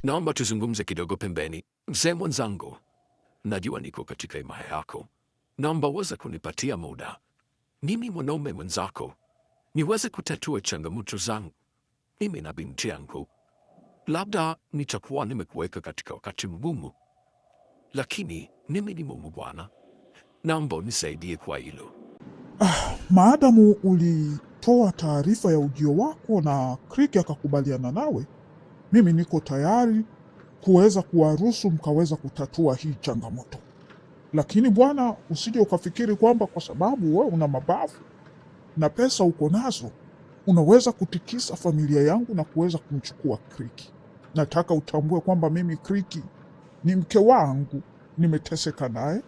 Naomba tuzungumze kidogo pembeni. Mzee mwenzangu, najua niko katika himaya yako. Naomba uweze kunipatia muda. Mimi mwanaume mwenzako niweze kutatua changamoto zangu. Mimi na binti yangu. Labda nitakuwa nimekuweka katika wakati mgumu, lakini mimi ni Mungu Bwana. Naomba unisaidie kwa hilo. Maadamu ulitoa taarifa ya ujio wako na Crick akakubaliana nawe, mimi niko tayari kuweza kuwaruhusu mkaweza kutatua hii changamoto. Lakini bwana, usije ukafikiri kwamba kwa sababu wewe una mabavu na pesa uko nazo unaweza kutikisa familia yangu na kuweza kumchukua Crick. Nataka utambue kwamba mimi Crick ni mke wangu, nimeteseka naye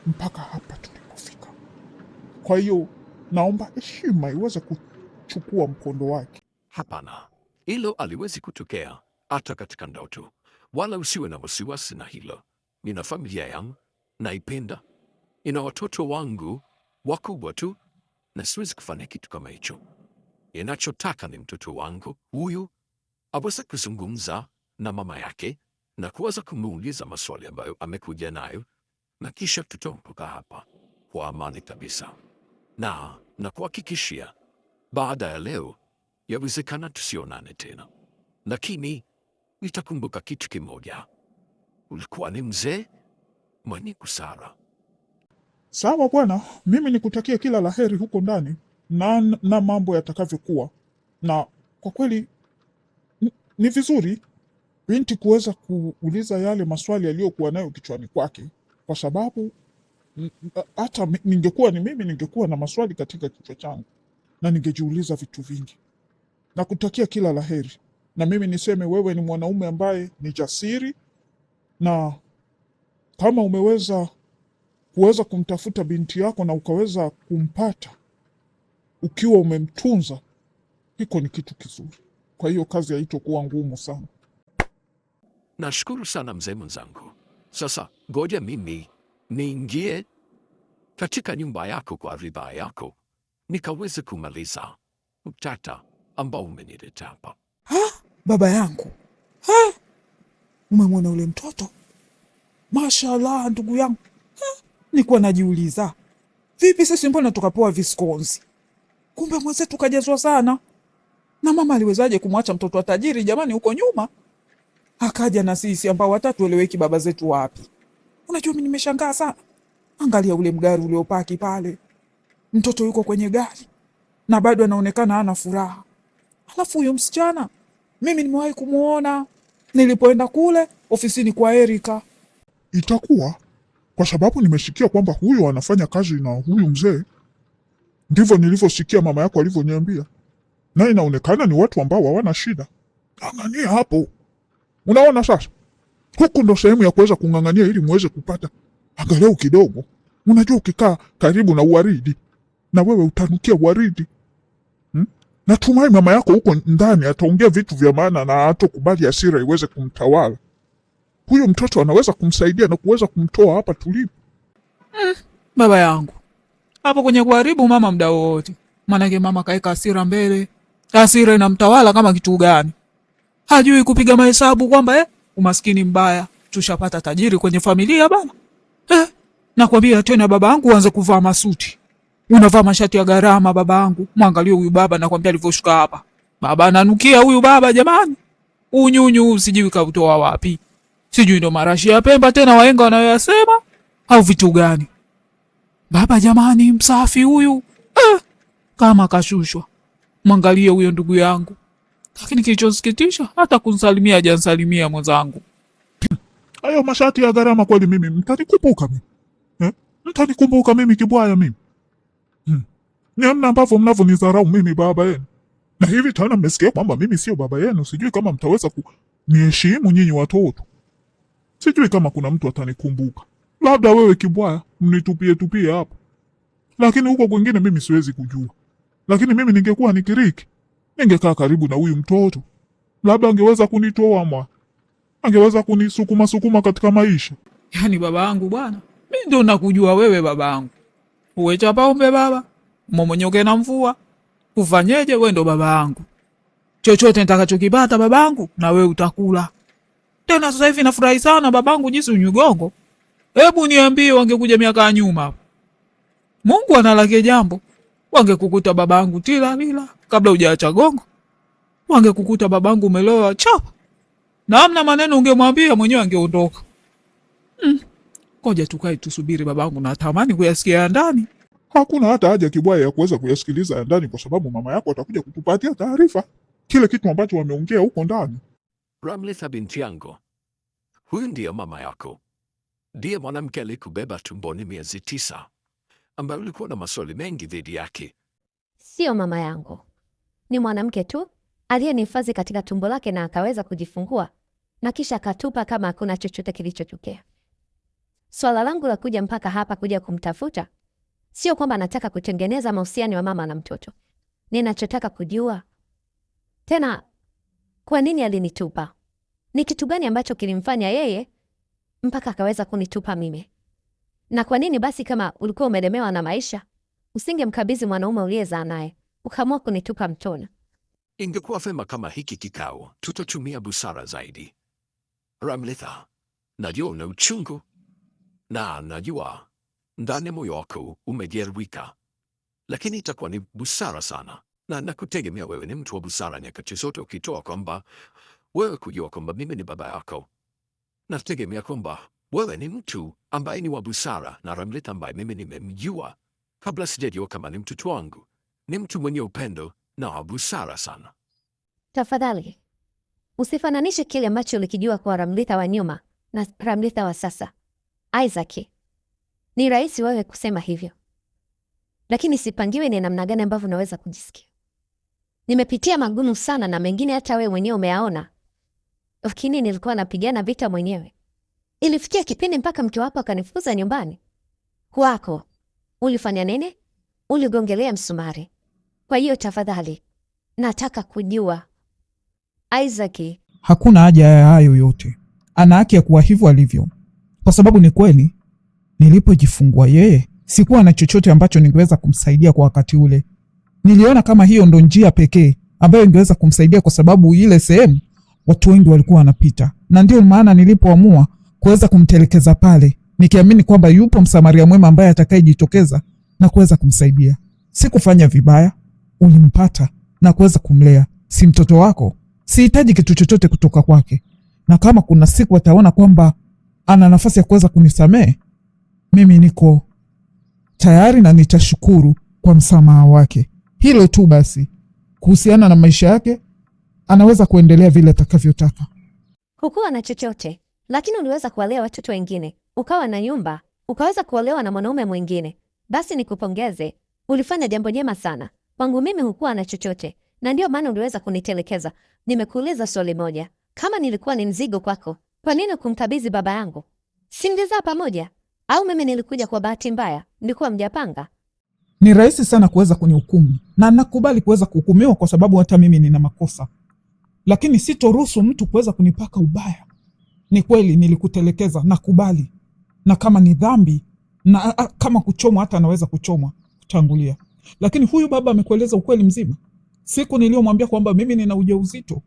mpaka hapa tulipofika. Kwa hiyo naomba heshima iweze kuchukua mkondo wake. Hapana, hilo aliwezi kutokea hata katika ndoto. Wala usiwe na wasiwasi na hilo. Nina familia yangu, naipenda. Nina watoto wangu wakubwa tu, na siwezi kufanya kitu kama hicho. Ninachotaka ni mtoto wangu huyu aweze kuzungumza na mama yake na kuweza kumuuliza maswali ambayo amekuja nayo, na kisha tutaondoka hapa kwa amani kabisa. Na kuhakikishia baada ya leo yawezekana tusionane tena, lakini nitakumbuka kitu kimoja: ulikuwa ni mzee mwenye busara. Sawa bwana, mimi nikutakia kila laheri huko ndani na mambo yatakavyokuwa. Na kwa kweli ni vizuri binti kuweza kuuliza yale maswali yaliyokuwa nayo kichwani kwake, kwa sababu hata ningekuwa ni mimi ningekuwa na maswali katika kichwa changu na ningejiuliza vitu vingi. Na kutakia kila laheri, na mimi niseme wewe ni mwanaume ambaye ni jasiri, na kama umeweza kumtafuta binti yako na ukaweza kumpata ukiwa umemtunza, hiko ni kitu kizuri. Kwa hiyo kazi haitokuwa ngumu sana. Nashukuru sana mzee mwenzangu. Sasa ngoja mimi niingie katika nyumba yako kwa ridhaa yako, nikaweze kumaliza utata ambao umenileta hapa. Baba yangu, umemwona ule mtoto? Mashallah ndugu yangu. Nilikuwa najiuliza, vipi sisi mbona tukapewa viskonzi? Kumbe mwenzetu kajazwa sana. Na mama aliwezaje kumwacha mtoto wa tajiri jamani huko nyuma? Akaja na sisi ambao watatueleweki baba zetu wapi. Unajua mimi nimeshangaa sana. Angalia ule mgari uliopaki pale. Mtoto yuko kwenye gari na bado anaonekana hana furaha. Alafu huyo msichana mimi nimewahi kumuona nilipoenda kule ofisini kwa Erika. Itakuwa kwa sababu nimesikia kwamba huyo anafanya kazi na huyu mzee. Ndivyo nilivyosikia mama yako alivyoniambia. Na inaonekana ni watu ambao hawana shida. Ng'ang'ania hapo. Unaona sasa? Huko ndo sehemu ya kuweza kung'ang'ania ili muweze kupata angalau kidogo. Unajua ukikaa karibu na uwaridi na wewe utanukia uwaridi. Natumai mama yako huko ndani ataongea vitu vya maana na hatokubali hasira iweze kumtawala. Huyo mtoto anaweza kumsaidia na kuweza kumtoa hapa tulipo. Baba yangu, hapo kwenye kuharibu mama muda wote. Maanake mama kaeka hasira mbele. Hasira inamtawala kama kitu gani? Hajui kupiga mahesabu kwamba umaskini mbaya, tushapata tajiri kwenye familia bana. Nakwambia tena baba yangu uanze kuvaa masuti. Unavaa mashati ya gharama baba yangu. Mwangalie huyu baba nakwambia alivyoshuka hapa. Baba ananukia huyu baba jamani. Unyunyu sijui kautoa wapi. Sijui ndo marashi ya Pemba tena wahenga wanayoyasema au vitu gani. Baba jamani msafi huyu. Kama kashushwa. Mwangalie huyo ndugu yangu. Lakini kilichosikitisha hata kunsalimia hajansalimia mwenzangu. Hayo mashati ya gharama kweli mimi mtanikumbuka mimi. Mtanikumbuka mimi kibwaya mimi. Ni amna ambavyo mnavyonidharau mimi baba yenu. Na hivi tena mmesikia kwamba mimi sio baba yenu, sijui kama mtaweza kuniheshimu nyinyi watoto. Sijui kama kuna mtu atanikumbuka. Labda wewe kibwaya mnitupie hapo. Lakini huko kwingine mimi siwezi kujua. Lakini mimi ningekuwa ni Crick, ningekaa karibu na huyu mtoto. Labda angeweza kunitoa ama angeweza kunisukuma katika maisha. Yaani baba yangu bwana, mimi ndio nakujua wewe baba yangu. Uwe chapa umbe baba, momonyoke na mvua. Ufanyeje wewe ndo baba yangu. Chochote nitakachokipata baba yangu na wewe utakula. Tena sasa hivi nafurahi sana babangu jinsi unyugongo. Hebu niambie wangekuja miaka ya nyuma. Mungu analake jambo. Wangekukuta babangu tila lila kabla hujaacha gongo. Wangekukuta babangu umeloa chapa. Na hamna maneno ungemwambia mwenyewe angeondoka. Ngoja tukae tusubiri babangu na tamani kuyasikia ya ndani. Hakuna hata haja Kibwaya ya kuweza kuyasikiliza ya ndani, kwa sababu mama yako atakuja kutupatia taarifa kile kitu ambacho wameongea huko ndani. Ramlitha binti yangu, huyu ndiye mama yako. Ndiye mwanamke alikubeba tumboni miezi 9, ambaye ulikuwa na maswali mengi dhidi yake. Sio mama yangu, ni mwanamke tu aliyenihifadhi katika tumbo lake na akaweza kujifungua na kisha akatupa kama hakuna chochote kilichotokea. Swala langu la kuja mpaka hapa kuja kumtafuta sio kwamba nataka kutengeneza mahusiano ya mama na mtoto. Ninachotaka kujua tena, kwa nini alinitupa? Ni kitu gani ambacho kilimfanya yeye mpaka akaweza kunitupa mimi? Na kwa nini basi, kama ulikuwa umelemewa na maisha, usingemkabidhi mwanaume uliyezaa naye, ukaamua kunitupa mtoni? Ingekuwa vema kama hiki kikao tutatumia busara zaidi. Ramlitha, najua una uchungu na najua ndani moyo wako umejeruhika, lakini itakuwa ni busara sana, na nakutegemea wewe ni mtu wa busara nyakati zote, ukitoa kwamba wewe kujua kwamba mimi ni baba yako. Nategemea kwamba wewe ni mtu ambaye ni wa busara, na Ramlitha ambaye mimi nimemjua kabla sijajua kama ni mtoto wangu ni mtu mwenye upendo na wa busara sana. Tafadhali usifananishe kile ambacho ulikijua kwa Ramlitha wa nyuma na Ramlitha wa sasa. Isaac, ni rahisi wewe kusema hivyo, lakini sipangiwe ni namna gani ambavyo unaweza kujisikia. Nimepitia magumu sana, na mengine hata wewe mwenyewe umeyaona. Lakini nilikuwa napigana vita mwenyewe. Ilifikia kipindi mpaka mke wako akanifukuza nyumbani. Kwako ulifanya nini? Uligongelea msumari. Kwa hiyo tafadhali, nataka kujua Isaac. Hakuna haja ya hayo yote. Ana haki ya kuwa hivyo alivyo, kwa sababu ni kweli nilipojifungua yeye sikuwa na chochote ambacho ningeweza kumsaidia kwa wakati ule. Niliona kama hiyo ndo njia pekee ambayo ingeweza kumsaidia, kwa sababu ile sehemu watu wengi walikuwa wanapita, na ndio maana nilipoamua kuweza kumtelekeza pale, nikiamini kwamba yupo msamaria mwema ambaye atakayejitokeza na kuweza kumsaidia. Sikufanya vibaya, ulimpata na kuweza kumlea. Si mtoto wako, sihitaji kitu chochote kutoka kwake, na kama kuna siku ataona kwamba ana nafasi ya kuweza kunisamehe, mimi niko tayari na nitashukuru kwa msamaha wake. Hilo tu basi. Kuhusiana na maisha yake, anaweza kuendelea vile atakavyotaka. Hukuwa na chochote, lakini uliweza kuwalea watoto wengine, ukawa na nyumba, ukaweza kuolewa na mwanaume mwingine. Basi nikupongeze, ulifanya jambo jema sana. Kwangu mimi hukuwa na chochote, na ndio maana uliweza kunitelekeza. Nimekuuliza swali moja, kama nilikuwa ni mzigo kwako, kwa nini kumkabidhi baba yangu? Singezaa pamoja? Au mimi nilikuja kwa bahati mbaya, nilikuwa mjapanga? Ni rahisi sana kuweza kunihukumu, na nakubali kuweza kuhukumiwa kwa sababu hata mimi nina makosa, lakini sitoruhusu mtu kuweza kunipaka ubaya. Ni kweli nilikutelekeza, nakubali, na kama ni dhambi na kama kuchomwa, hata anaweza kuchomwa kutangulia, lakini huyu baba amekueleza ukweli mzima. Siku niliyomwambia kwamba mimi nina ujauzito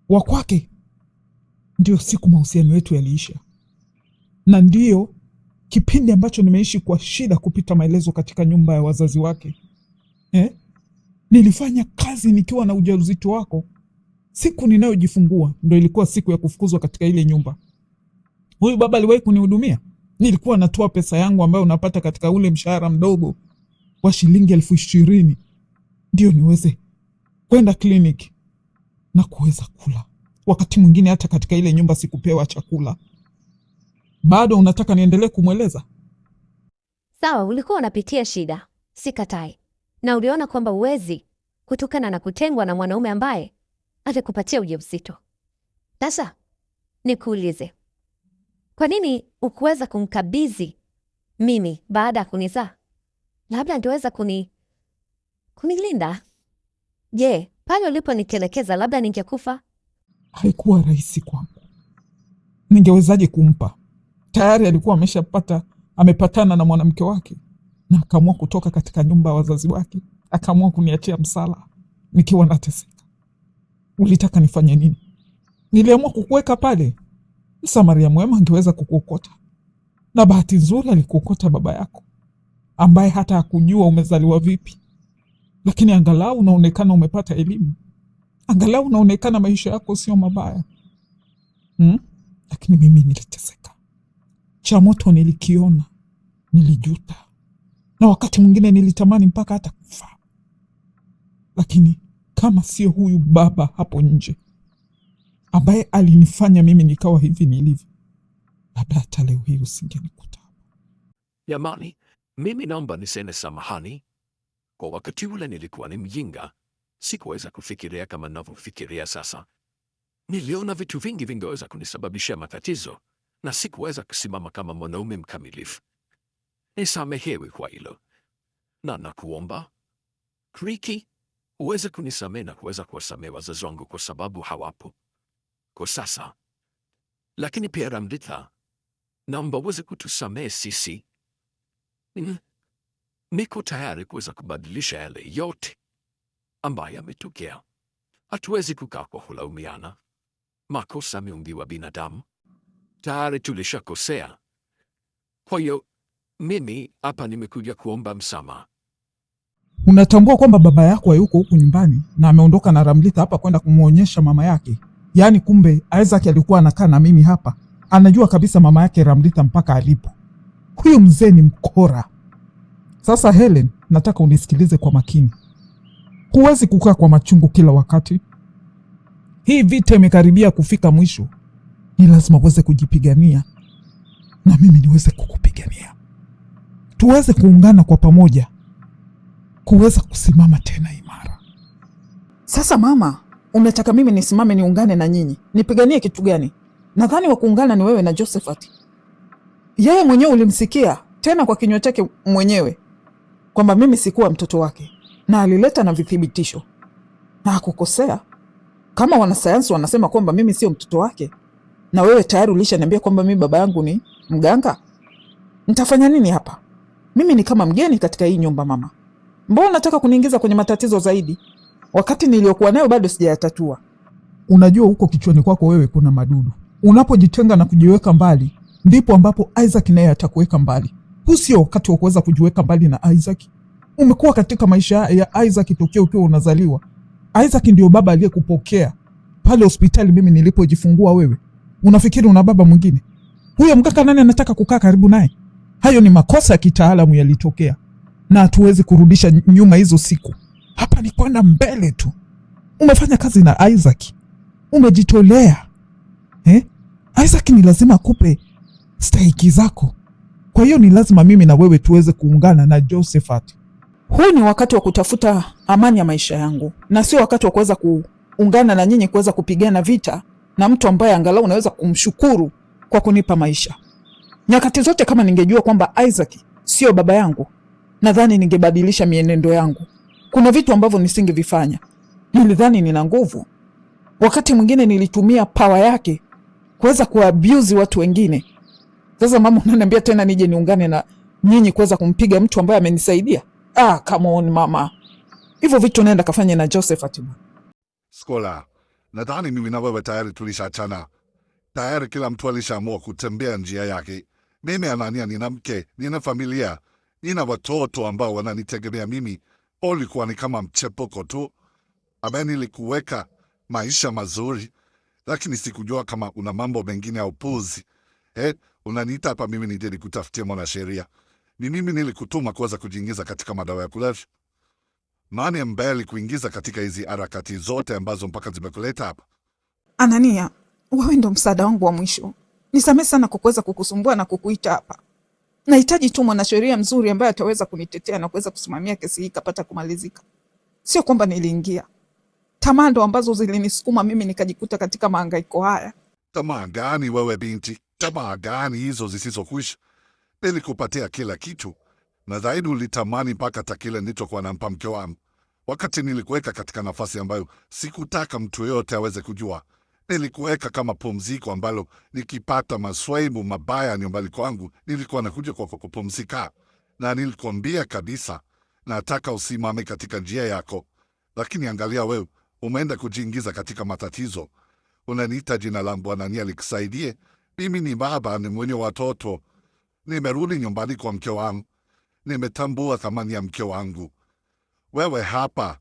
wa kwake, ndio siku mahusiano yetu yaliisha, na ndio kipindi ambacho nimeishi kwa shida kupita maelezo katika nyumba ya wazazi wake. Nilifanya kazi nikiwa na ujauzito wako. Siku ninayojifungua ndio ilikuwa siku ya kufukuzwa katika ile nyumba. Huyu baba aliwahi kunihudumia. Nilikuwa natoa pesa yangu ambayo unapata katika ule mshahara mdogo wa shilingi 20,000 ndio niweze kwenda kliniki na kuweza kula. Wakati mwingine hata katika ile nyumba sikupewa chakula. Bado unataka niendelee kumweleza? Sawa, ulikuwa unapitia shida, sikatai, na uliona kwamba uwezi kutokana na kutengwa na mwanaume ambaye atakupatia ujauzito. Sasa nikuulize, kwa nini ukuweza kumkabidhi mimi baada ya kunizaa? Labda ningeweza kunilinda. Je, pale uliponitelekeza labda ningekufa? Haikuwa rahisi kwangu. Ningewezaje kumpa? Tayari alikuwa amepatana na mwanamke wake, na akaamua kutoka katika nyumba ya wazazi wake, akaamua kuniachia msala nikiwa nateseka. Ulitaka nifanye nini? niliamua kukuweka pale. Msamaria mwema angeweza kukuokota, na bahati nzuri alikuokota baba yako ambaye hata hakujua umezaliwa vipi, lakini angalau unaonekana umepata elimu, angalau unaonekana maisha yako sio mabaya. Lakini mimi niliteseka, cha moto nilikiona, nilijuta, na wakati mwingine nilitamani mpaka hata kufa. Lakini kama sio huyu baba hapo nje ambaye alinifanya mimi nikawa hivi nilivyo, labda hata leo hii usingenikuta. Jamani, mimi naomba niseme samahani. Kwa wakati ule nilikuwa ni mjinga, sikuweza kufikiria kama ninavyofikiria sasa. Niliona vitu vingi vingeweza kunisababishia matatizo, na sikuweza kusimama kama mwanaume mkamilifu. Nisamehewe kwa hilo, na nakuomba Kriki uweze kunisamehe na kuweza kuwasamehe wazazi wangu kwa sababu hawapo kwa sasa. Lakini pia Ramlitha, naomba uweze kutusamehe sisi. Niko tayari kuweza kubadilisha yale yote ambayo yametokea. Hatuwezi kukaa kwa kulaumiana. Makosa ameumbiwa binadamu, tayari tulishakosea. Kwa hiyo mimi hapa nimekuja kuomba msamaha. Unatambua kwamba baba yako hayuko huku nyumbani na ameondoka na Ramlitha hapa kwenda kumwonyesha mama yake? Yaani kumbe Isaac alikuwa anakaa na mimi hapa, anajua kabisa mama yake Ramlitha mpaka alipo. Huyu mzee ni mkora. Sasa Helen, nataka unisikilize kwa makini. Huwezi kukaa kwa machungu kila wakati. Hii vita imekaribia kufika mwisho. Ni lazima uweze kujipigania na mimi niweze kukupigania, tuweze kuungana kwa pamoja kuweza kusimama tena imara. Sasa mama, unataka mimi nisimame niungane na nyinyi? Nipiganie kitu gani? Nadhani wa kuungana ni wewe na Josephat. Yeye mwenyewe ulimsikia tena kwa kinywa chake mwenyewe kwamba mimi sikuwa mtoto wake, na alileta na vithibitisho, na hakukosea. Kama wanasayansi wanasema kwamba mimi sio mtoto wake, na wewe tayari ulishaniambia kwamba mimi baba yangu ni mganga, nitafanya nini hapa? Mimi ni kama mgeni katika hii nyumba mama. Mbona unataka kuniingiza kwenye matatizo zaidi wakati niliyokuwa nayo bado sijayatatua? Unajua huko kichwani kwako wewe kuna madudu. Unapojitenga na kujiweka mbali, ndipo ambapo Isaac naye atakuweka mbali. Huu sio wakati wa kuweza kujiweka mbali na Isaac. Umekuwa katika maisha ya Isaac tokea ukiwa unazaliwa. Isaac ndio baba aliyekupokea pale hospitali mimi nilipojifungua wewe. Unafikiri una baba mwingine? Huyo mkaka nani anataka kukaa karibu naye? Hayo ni makosa ya kitaalamu yalitokea, na hatuwezi kurudisha nyuma hizo siku. Hapa ni kwenda mbele tu. Umefanya kazi na Isaac, umejitolea. Isaac ni lazima akupe stahiki zako. Kwa hiyo ni lazima mimi na wewe tuweze kuungana na Josephat. Huu ni wakati wa kutafuta amani ya maisha yangu, na sio wakati wa kuweza kuungana na nyinyi kuweza kupigana vita na mtu ambaye angalau unaweza kumshukuru kwa kunipa maisha. Nyakati zote kama ningejua kwamba Isaac sio baba yangu, nadhani ningebadilisha mienendo yangu. Kuna vitu ambavyo nisingevifanya. Nilidhani nina nguvu. Wakati mwingine nilitumia power yake kuweza kuabuse watu wengine. Sasa mama unaniambia tena nije niungane na nyinyi kuweza kumpiga mtu ambaye amenisaidia? Come on mama. Hivyo vitu naenda kafanya na Josephat. Skola, nadhani mimi na wewe tayari tulishaachana. Tayari kila mtu alishaamua kutembea njia yake. Mimi Anania nina mke, nina familia, nina watoto ambao wananitegemea mimi. Ulikuwa ni kama mchepuko tu. Nilikuweka maisha mazuri, lakini sikujua kama una mambo mengine ya upuzi. Unaniita hapa mimi nije nikutafutie mwanasheria. Ni mimi nilikutuma kuweza kujiingiza katika madawa ya kulevya. Nani mbele kuingiza katika hizi harakati zote ambazo mpaka zimekuleta hapa? Anania, wewe ndo msaada wangu wa mwisho. Nisamehe sana kwa kuweza kukusumbua na kukuita hapa. Nahitaji tu mwanasheria mzuri ambaye ataweza kunitetea na kuweza kusimamia kesi hii kapata kumalizika. Sio kwamba niliingia. Tamaa ndo ambazo zilinisukuma mimi nikajikuta katika mahangaiko haya. Tamaa gani wewe binti? Tamaa gani hizo zisizokwisha? Nilikupatia kila kitu, na zaidi ulitamani mpaka takile nilichokuwa nampa mke wangu. Wakati nilikuweka katika nafasi ambayo sikutaka mtu yoyote aweze kujua. Nilikuweka kama pumziko ambalo nikipata maswaibu mabaya nyumbani kwangu nilikuwa nakuja kwa kupumzika. Na nilikwambia kabisa nataka usimame katika njia yako. Lakini angalia wewe, umeenda kujiingiza katika matatizo. Unaniita jina langu Anania likusaidie? Mimi ni baba, ni mwenye watoto. Nimerudi nyumbani kwa mke wangu. Nimetambua thamani ya mke wangu. Wewe hapa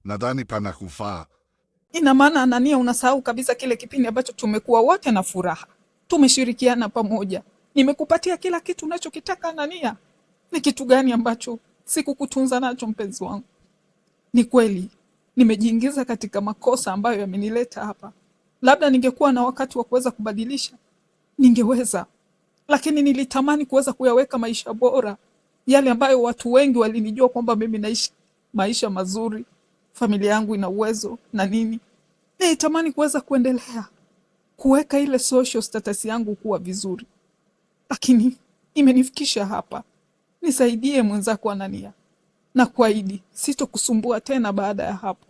nadhani panakufaa. Ina maana Anania, unasahau kabisa kile kipindi ambacho tumekuwa wote na furaha, tumeshirikiana pamoja, nimekupatia kila kitu unachokitaka. Anania, ni kitu gani ambacho sikukutunza nacho mpenzi wangu? Ni kweli nimejiingiza katika makosa ambayo yamenileta hapa. Labda ningekuwa na wakati wa kuweza kubadilisha, ningeweza, lakini nilitamani kuweza kuyaweka maisha bora, yale ambayo watu wengi walinijua kwamba mimi naishi maisha mazuri, familia yangu ina uwezo na nini. Nilitamani kuweza kuendelea kuweka ile social status yangu kuwa vizuri, lakini imenifikisha hapa. Nisaidie mwenzako Anania, na kuahidi sitokusumbua tena baada ya hapo.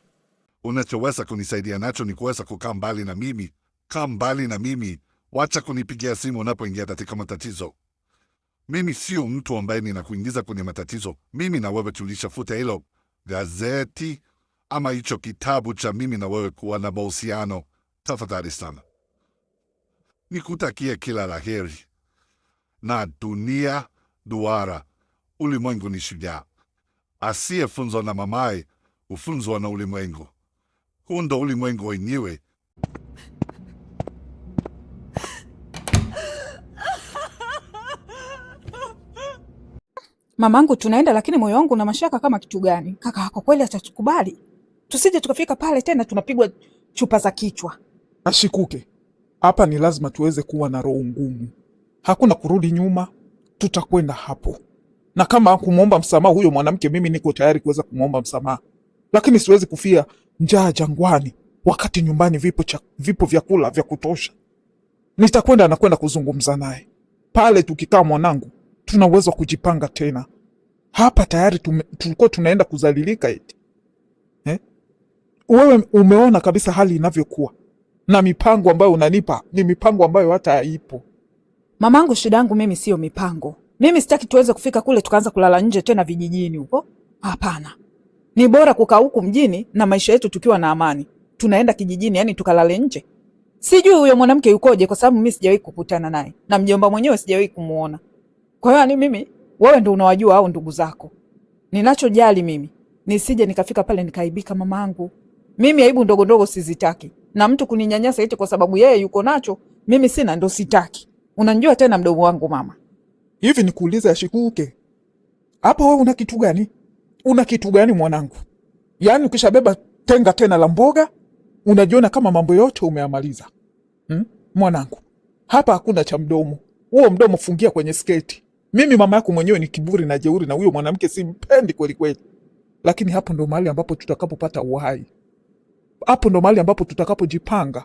Unachoweza kunisaidia nacho ni kuweza kukaa mbali na mimi. Kaa mbali na mimi. Wacha kunipigia simu unapoingia katika matatizo. Mimi sio mtu ambaye ninakuingiza kwenye matatizo. Mimi na wewe tulishafuta hilo gazeti ama hicho kitabu cha mimi na wewe kuwa na mahusiano. Tafadhali sana. Nikutakie kila la heri. Na dunia duara. Ulimwengu ni shujaa. Asiyefunzwa na mamaye hufunzwa na ulimwengu. Huu ndo ulimwengu wenyewe. Mamangu, tunaenda, lakini moyo wangu una mashaka kama kitu gani. Kaka kwa kweli atatukubali? Tusije tukafika pale tena tunapigwa chupa za kichwa. Ashikuke, hapa ni lazima tuweze kuwa na roho ngumu. Hakuna kurudi nyuma, tutakwenda hapo. Na kama kumwomba msamaha huyo mwanamke, mimi niko tayari kuweza kumwomba msamaha, lakini siwezi kufia njaa jangwani wakati nyumbani vipo vyakula vya kutosha. Nitakwenda na kwenda kuzungumza naye pale. Tukikaa mwanangu, tuna uwezo wa kujipanga tena. Hapa tayari tulikuwa tunaenda kuzalilika eti. Wewe umeona kabisa hali inavyokuwa, na mipango ambayo unanipa ni mipango ambayo hata haipo. Mamangu, shida yangu mimi sio mipango. Mimi sitaki tuweze kufika kule tukaanza kulala nje tena vijijini huko. Hapana. Ni bora kukaa huku mjini na maisha yetu tukiwa na amani. Tunaenda kijijini, yani tukalale nje. Sijui huyo mwanamke yukoje, kwa sababu mimi sijawahi kukutana naye, na mjomba mwenyewe sijawahi kumuona. Kwa hiyo yani mimi, wewe ndio unawajua au ndugu zako. Ninachojali mimi nisije nikafika pale nikaibika mamangu. Mimi aibu ndogo ndogo sizitaki, na mtu kuninyanyasa eti kwa sababu yeye yuko nacho mimi sina, ndo sitaki. Unanijua tena mdogo wangu mama. Hivi nikuulize Ashikuke, hapa wewe una kitu gani? Una kitu gani mwanangu? Yaani ukishabeba tenga tena la mboga unajiona kama mambo yote umeamaliza. Mwanangu, hapa hakuna cha mdomo. Huo mdomo fungia kwenye sketi. Mimi mama yako mwenyewe ni kiburi na jeuri, na huyo mwanamke simpendi kweli kweli. Lakini hapo ndo mahali ambapo tutakapopata uhai. Hapo ndo mahali ambapo tutakapojipanga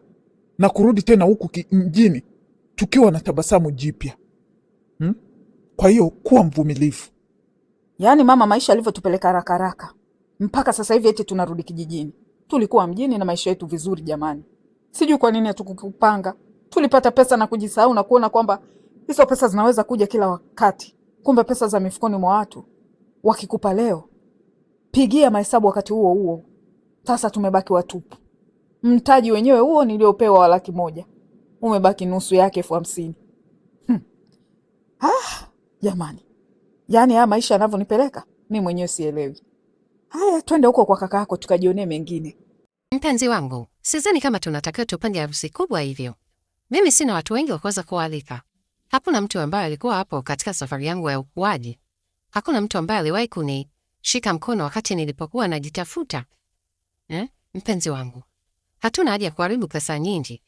na kurudi tena huku mjini tukiwa na tabasamu jipya. Kwa hiyo kuwa mvumilivu. Yaani mama, maisha yalivyotupeleka haraka haraka mpaka sasa hivi eti tunarudi kijijini. Tulikuwa mjini na maisha yetu vizuri jamani. Sijui kwa nini hatukupanga. Tulipata pesa na kujisahau na kuona kwamba hizo pesa zinaweza kuja kila wakati. Kumbe pesa za mifukoni mwa watu wakikupa leo, pigia mahesabu wakati huo huo. Sasa tumebaki watupu. Mtaji wenyewe huo niliopewa wa 100,000 umebaki nusu yake 50,000. Jamani, yaani haya maisha yanavyonipeleka mimi mwenyewe sielewi. Haya, twende huko kwa kaka yako tukajionee mengine. Mpenzi wangu, sidhani kama tunatakiwa tupange harusi kubwa hivyo. Mimi sina watu wengi wa kuweza kualika. Hakuna mtu ambaye alikuwa hapo katika safari yangu ya ukuaji. Hakuna mtu ambaye aliwahi kunishika mkono wakati nilipokuwa najitafuta. Mpenzi wangu, hatuna haja ya kuharibu pesa nyingi.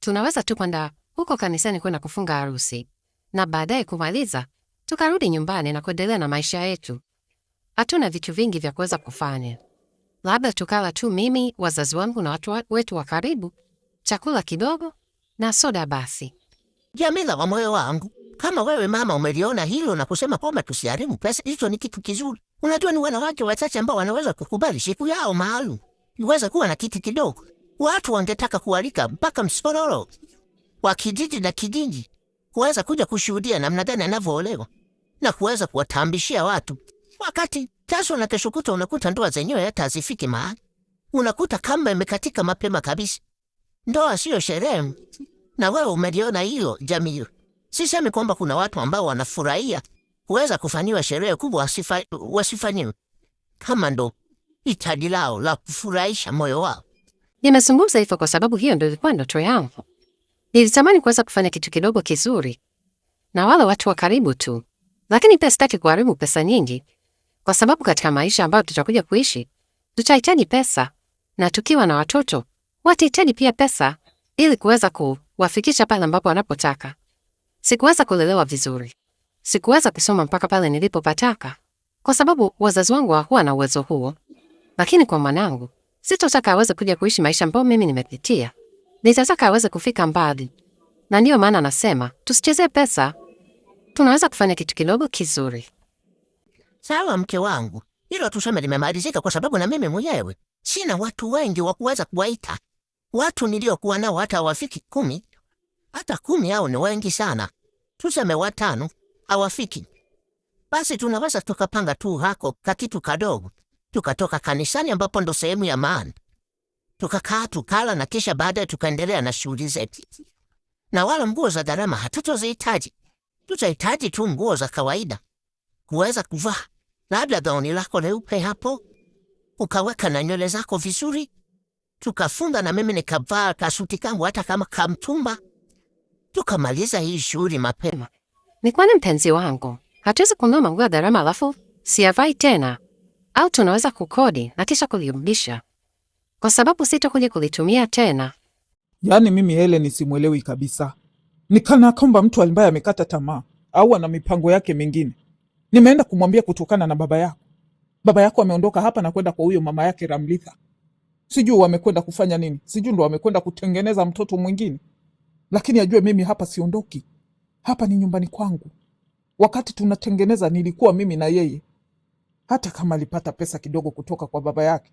Tunaweza tu kwenda huko kanisani kwenda kufunga harusi, na baadaye kumaliza tukarudi nyumbani na kuendelea na maisha yetu. Hatuna vitu vingi vya kuweza kufanya. Labda tukala tu mimi, wazazi wangu na watu wetu wa karibu, chakula kidogo na soda basi. Jamila wa moyo wangu, kama wewe mama umeliona hilo na kusema kwamba tusiharibu pesa, hicho ni kitu kizuri. Unajua ni wanawake wachache ambao wanaweza kukubali siku yao maalum iweze kuwa na kitu kidogo. Watu wangetaka kualika mpaka mspororo wa kijiji na kijiji kuweza kuja kushuhudia namna gani anavyoolewa na kuweza kuwatambishia watu. Wakati kesho na kesho kutwa unakuta ndoa zenyewe hata hazifiki mahali. Unakuta kamba imekatika mapema kabisa. ndoa sio sherehe, na wewe umeliona hilo Jamil. Sisemi kwamba kuna watu ambao wanafurahia kuweza kufanyiwa sherehe kubwa wasifanyiwe, kama ndo hitaji lao la kufurahisha moyo wao. Nimezungumza hivyo kwa sababu hiyo ndio ilikuwa ndoto yangu. Nilitamani kuweza kufanya kitu kidogo kizuri na wale watu wa karibu tu, lakini pia sitaki kuharibu pesa nyingi, kwa sababu katika maisha ambayo tutakuja kuishi tutahitaji pesa, na tukiwa na watoto watahitaji pia pesa ili kuweza kuwafikisha pale ambapo wanapotaka. Sikuweza kulelewa vizuri, sikuweza kusoma mpaka pale nilipopataka, kwa sababu wazazi wangu hawakuwa na uwezo huo. Lakini kwa mwanangu, sitotaka aweze kuja kuishi maisha ambayo mimi nimepitia. Nitataka aweze kufika mbali. Na ndiyo maana nasema tusichezee pesa. Tunaweza kufanya kitu kidogo kizuri. Sawa mke wangu, hilo tuseme limemalizika, kwa sababu na mimi mwenyewe sina watu wengi wa kuweza kuwaita. Watu niliokuwa nao hata hawafiki 10. Hata 10 hao ni wengi sana. Tuseme 5 hawafiki. Basi tunaweza tukapanga tu hako kakitu kadogo. Tukatoka kanisani ambapo ndo sehemu ya maana. Tukakaa tukala na kisha baadaye tukaendelea na shughuli zetu. Na wala nguo za gharama hatutozihitaji. Tutahitaji tu nguo za kawaida kuweza kuvaa. Labda gauni lako leupe hapo, ukaweka na nywele zako vizuri, tukafunga na mimi nikavaa kasuti kangu hata kama kamtumba. Tukamaliza hii shughuli mapema. Ni kwani mpenzi wangu, hatuwezi kununua manguo ya gharama alafu siyavai tena? Au tunaweza kukodi na kisha kulirudisha, kwa sababu sitakuja kulitumia tena. Yaani mimi Helen simwelewi kabisa. Nikana kwamba mtu ambaye amekata tamaa au ana mipango yake mingine. Nimeenda kumwambia kutokana na baba yako. Baba yako ameondoka hapa na kwenda kwa huyo mama yake Ramlitha. Sijui wamekwenda kufanya nini. Sijui ndo wamekwenda kutengeneza mtoto mwingine. Lakini ajue mimi hapa siondoki. Hapa ni nyumbani kwangu. Wakati tunatengeneza nilikuwa mimi na yeye. Hata kama alipata pesa kidogo kutoka kwa baba yake.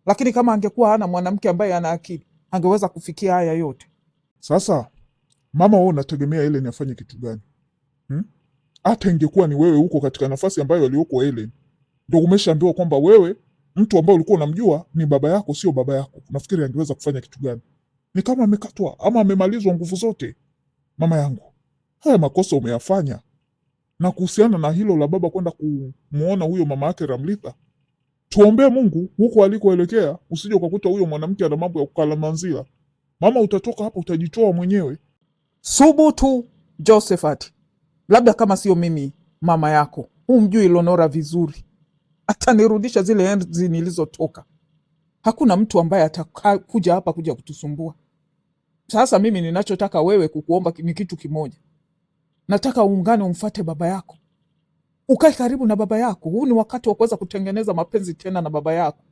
Lakini kama angekuwa hana mwanamke ambaye ana akili, angeweza kufikia haya yote. Sasa mama, wewe unategemea Helen afanye kitu gani? Hata ingekuwa ni wewe huko katika nafasi ambayo aliyoko Helen, ndio umeshaambiwa kwamba wewe mtu ambaye ulikuwa unamjua ni baba yako, sio baba yako. Unafikiri angeweza kufanya kitu gani? Ni kama amekatwa ama amemalizwa nguvu zote. Mama yangu, haya makosa umeyafanya. Na kuhusiana na hilo la baba kwenda kumuona huyo mama yake Ramlitha, tuombee Mungu huko alikoelekea, usije ukakuta huyo mwanamke ana mambo ya kukalamanzila. Mama, utatoka hapa utajitoa mwenyewe. Subutu Josephat. Labda kama sio mimi mama yako, humjui Lonora vizuri, atanirudisha zile enzi nilizotoka. Hakuna mtu ambaye atakuja hapa kuja kutusumbua. Sasa mimi ninachotaka wewe kukuomba ni kitu kimoja. Nataka uungane umfuate baba yako. Ukae karibu na baba yako. Huu ni wakati wa kuweza kutengeneza mapenzi tena na baba yako.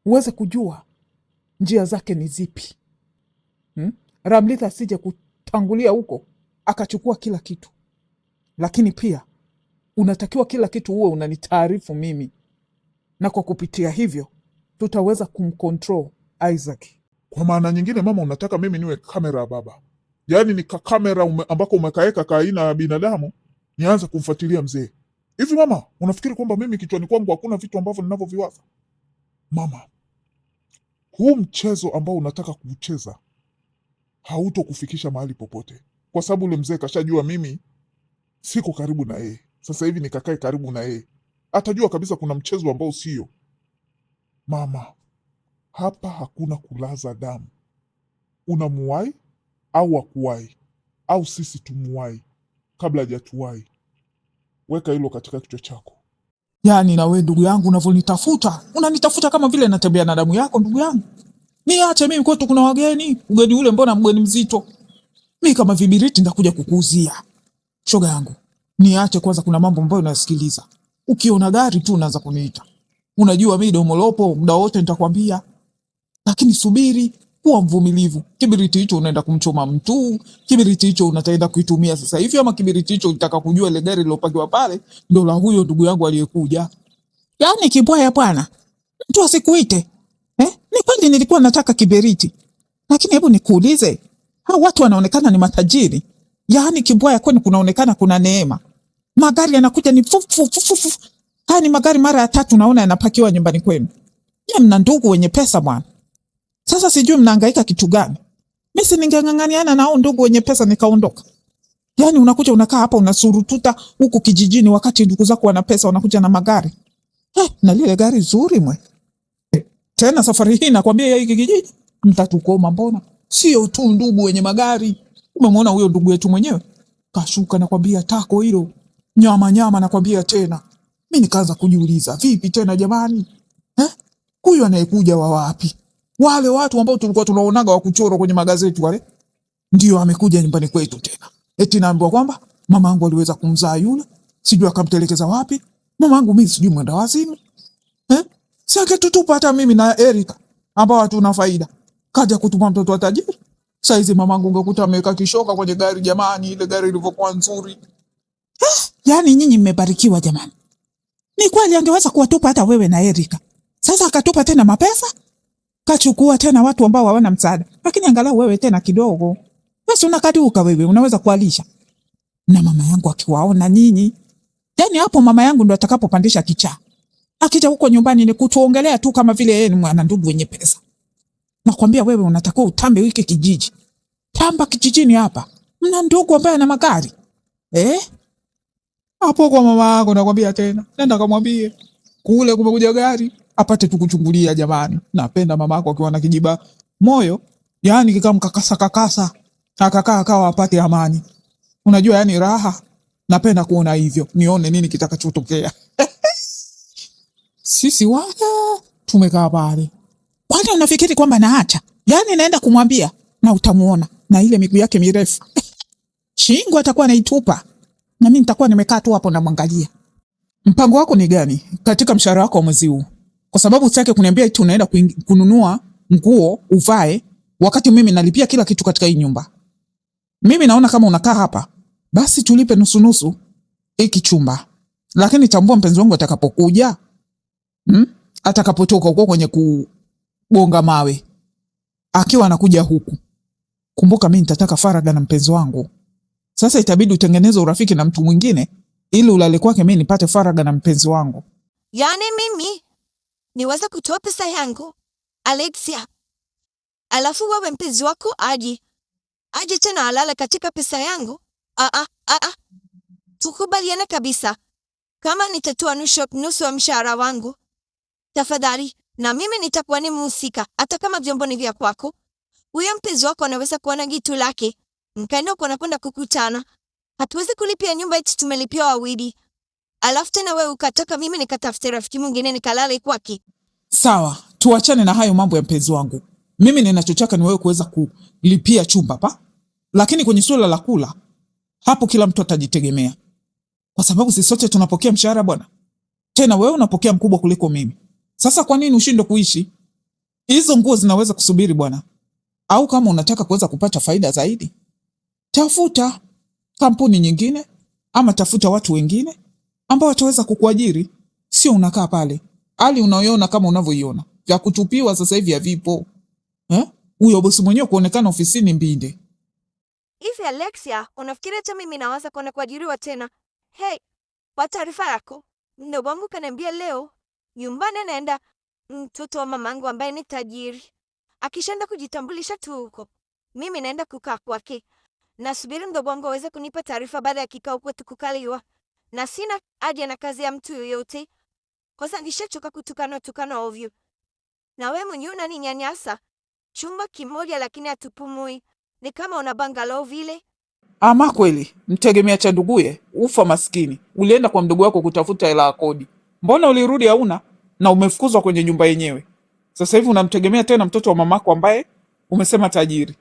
Uweze kujua njia zake ni zipi. Ramlitha asije kutangulia huko akachukua kila kitu. Lakini pia unatakiwa kila kitu uwe unanitaarifu mimi. Na kwa kupitia hivyo tutaweza kumcontrol Isaac. Kwa maana nyingine mama, unataka mimi niwe kamera ya baba. Yaani ni kamera ambako umekaeka ka aina ya binadamu, nianze kumfuatilia mzee. Hivi mama, unafikiri kwamba mimi kichwani kwangu hakuna vitu ambavyo ninavyoviwaza? Mama, huu mchezo ambao unataka kuucheza hautokufikisha mahali popote. Kwa sababu ule mzee kashajua mimi siko karibu na yeye. Sasa hivi nikakae karibu na yeye, atajua kabisa kuna mchezo ambao sio. Mama, hapa hakuna kulaza damu. Unamuwai au akuwai, au sisi tumuwai kabla hajatuwai. Weka hilo katika kichwa chako. Yaani na wewe ndugu yangu unavyonitafuta, unanitafuta kama vile natembea na damu yako ndugu yangu. Niache mimi, kwetu kuna wageni. Ugeni ule mbona mgeni mzito? Mimi kama vibiriti ndakuja kukuuzia. Shoga yangu, niache kwanza, kuna mambo ambayo nasikiliza. Ukiona gari tu unaanza kuniita. Unajua mimi domolopo muda wote nitakwambia. Lakini subiri, kuwa mvumilivu. Kibiriti hicho unaenda kumchoma mtu, kibiriti hicho unataenda kuitumia sasa hivi, ama kibiriti hicho unataka kujua ile gari lilopakiwa pale ndio la huyo ndugu yangu aliyekuja. Yaani kibwaya bwana, mtu asikuite. Ni kweli nilikuwa nataka kibiriti. Lakini hebu nikuulize, hao watu wanaonekana ni matajiri. Yaani kibwaya kwani kunaonekana kuna neema. Magari yanakuja ni fufu. Haya ni magari mara ya 3 naona yanapakiwa nyumbani kwenu. Mna ndugu wenye pesa bwana. Sasa sijui mnahangaika kitu gani? Mimi si ningeng'ang'aniana na hao ndugu wenye pesa nikaondoka. Yaani unakuja unakaa hapa unasurututa huku kijijini wakati ndugu zako wana pesa wanakuja na magari. Na lile gari zuri mwe. Tena safari hii nakwambia ya hiki kijiji mtatukoma mbona? Sio tu ndugu wenye magari. Umemwona huyo ndugu yetu mwenyewe? Kashuka nakwambia tako hilo. Nyama nakwambia tena. Mimi nikaanza kujiuliza, vipi tena jamani? Huyu anayekuja wa wapi? Wale watu ambao tulikuwa tunaonaga wa kuchorwa kwenye magazeti wale ndio amekuja nyumbani kwetu tena. Eti naambiwa kwamba mamangu aliweza kumzaa yule, sijui akamtelekeza wapi. Mamangu mimi sijui mwenda wazimu. Si angetutupa hata mimi na Erika ambao hatuna faida. Kaja kutuma mtoto wa tajiri. Saizi mamangu ungekuta ameweka kishoka kwenye gari jamani, ile gari ilivyokuwa nzuri. Yaani nyinyi mmebarikiwa jamani. Ni kweli angeweza kuwatupa hata wewe na Erika. Sasa akatupa tena mapesa. Kachukua tena watu ambao hawana msaada. Lakini angalau wewe tena kidogo. Basi unakaduka wewe, unaweza kualisha. Na mama yangu akiwaona nyinyi. Yaani hapo mama yangu ndo atakapopandisha kichaa. Akija huko nyumbani ni kutuongelea tu kama vile yeye ni mwana ndugu wenye pesa. Nakwambia wewe unatakiwa utambe wiki kijiji. Tamba kijijini hapa. Mna ndugu ambaye ana magari. Hapo kwa mama yako nakwambia tena. Nenda kamwambie. Kule kumekuja gari. Apate tukuchungulia jamani. Napenda mama yako akiwa na kijiba moyo. Yaani kikamkakasa. Akakaa akawa apate amani. Unajua yani raha. Napenda kuona hivyo. Nione nini kitakachotokea. Sisi wala tumekaa pale. Kwani unafikiri kwamba naacha? Yaani naenda kumwambia na utamuona na ile miguu yake mirefu. Shingo atakuwa anaitupa. Na mimi nitakuwa nimekaa tu hapo namwangalia. Mpango wako ni gani katika mshahara wako wa mwezi huu? Kwa sababu usitake kuniambia eti unaenda kununua nguo uvae wakati mimi nalipia kila kitu katika hii nyumba. Mimi naona kama unakaa hapa, basi tulipe nusu hiki chumba. Lakini tambua mpenzi wangu atakapokuja, atakapotoka huko kwenye kugonga mawe, akiwa anakuja huku. Kumbuka mimi nitataka faragha na mpenzi wangu. Sasa itabidi utengeneze urafiki na mtu mwingine ili ulale kwake mimi nipate faragha na mpenzi wangu. Yaani mimi niweza kutoa pesa yangu Alexia, alafu wewe mpenzi wako aje tena alale katika pesa yangu? Tukubaliane kabisa. Kama nitatoa nusu ya mshahara wangu, tafadhali na mimi nitakuwa ni mhusika, hata kama vyombo ni vya kwako. Huyo mpenzi wako anaweza kuona gitu lake, mkaenda uko nakwenda kukutana. Hatuwezi kulipia nyumba eti tumelipia wawili. Alafu tena wewe ukatoka mimi nikatafute rafiki mwingine nikalale kwake. Sawa, tuachane na hayo mambo ya mpenzi wangu. Mimi ninachotaka ni wewe kuweza kulipia chumba pa. Lakini kwenye suala la kula, hapo kila mtu atajitegemea. Kwa sababu sisi sote tunapokea mshahara bwana. Tena wewe unapokea mkubwa kuliko mimi. Sasa kwa nini ushindwe kuishi? Hizo nguo zinaweza kusubiri bwana. Au kama unataka kuweza kupata faida zaidi, tafuta kampuni nyingine ama tafuta watu wengine ambao wataweza kukuajiri. Sio unakaa pale. Hali unayoona kama unavyoiona. Vya kutupiwa sasa hivi havipo. Huyo bosi mwenyewe kuonekana ofisini mbinde. Hivi Alexia, unafikiri hata mimi nawaza kwenda kuajiriwa tena? Hey, kwa taarifa yako, mdogo wangu kaniambia leo nyumbani anaenda mtoto wa mamangu ambaye ni tajiri. Akishaenda kujitambulisha tu huko, mimi naenda kukaa kwake. Nasubiri mdogo wangu aweze kunipa taarifa baada ya kikao kwetu kukaliwa. Na sina haja na kazi ya mtu yoyote. Kwa sababu nishachoka kutukana ovyo. Na wewe mwenyewe unaninyanyasa. Chumba kimoja lakini hatupumui. Ni kama una bangalow vile. Ama kweli, mtegemea cha nduguye, ufa maskini. Ulienda kwa mdogo wako kutafuta hela ya kodi. Mbona ulirudi hauna na umefukuzwa kwenye nyumba yenyewe? Sasa hivi unamtegemea tena mtoto wa mamako ambaye umesema tajiri.